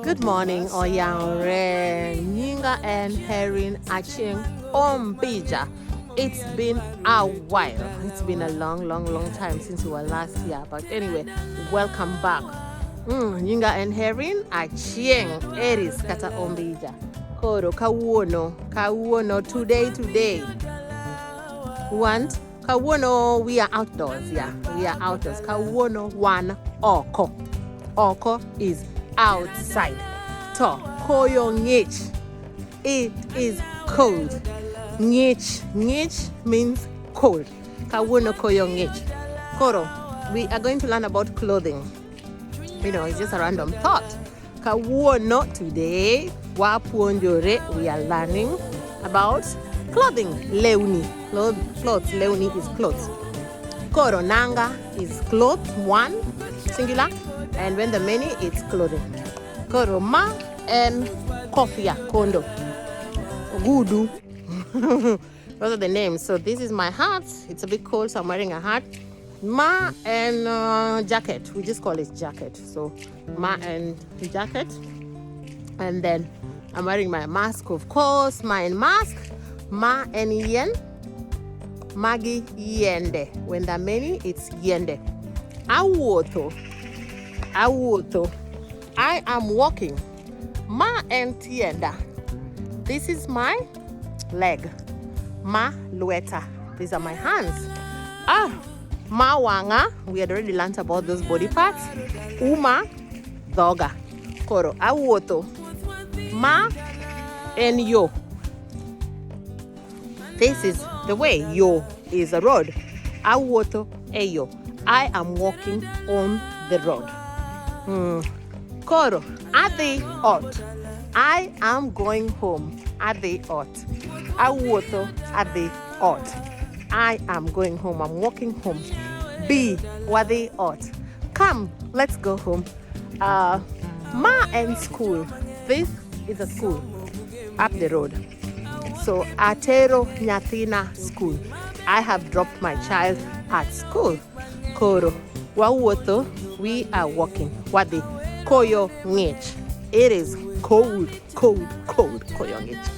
Good morning, Oyangre, Nyinga and Herring Aching Ombija. It's been a while. It's been a long time since we were last here. But anyway, welcome back. Nyinga and Herring Aching Eris Kata Ombija. Koro Kawuono today. Want Kawuono, we are outdoors, yeah. We are outdoors. Kawuono one Oko. Oko is outside. To koyo ngich. It is cold. Ngich means cold. Kawuono koyo ngich. Koro, we are going to learn about clothing. It's just a random thought. Kawuono today, wapuonjore, we are learning about clothing. Leuni. Clothes. Leuni is clothes. Koro nanga is clothes, one, singular. And when the many, it's clothing. Koroma and kofia, kondo, gudu. Those are the names. So this is my hat. It's a bit cold, so I'm wearing a hat. Ma and jacket. We just call it jacket. So ma and jacket. And then I'm wearing my mask, of course. Ma and mask. Ma and yen. Magi yende. When the many, it's yende. Wawuotho. I am walking. Ma and tienda. This is my leg. Ma lueta. These are my hands. Ma wanga. We had already learned about those body parts. Uma doga. Koro. Wawuotho. Ma and yo. This is the way. Yo is a road. Wawuotho eyo. I am walking on the road. Koro, adhi ot. I am going home. Adhi ot. Wawuotho adhi ot. I am going home. I'm walking home. Bi wadhi ot. Come, let's go home. Ma and school. This is a school up the road. So atero nyathina school. I have dropped my child at school. Koro, wawuotho, we are walking. Wadhi koyo ngich. It is cold. Koyo ngich.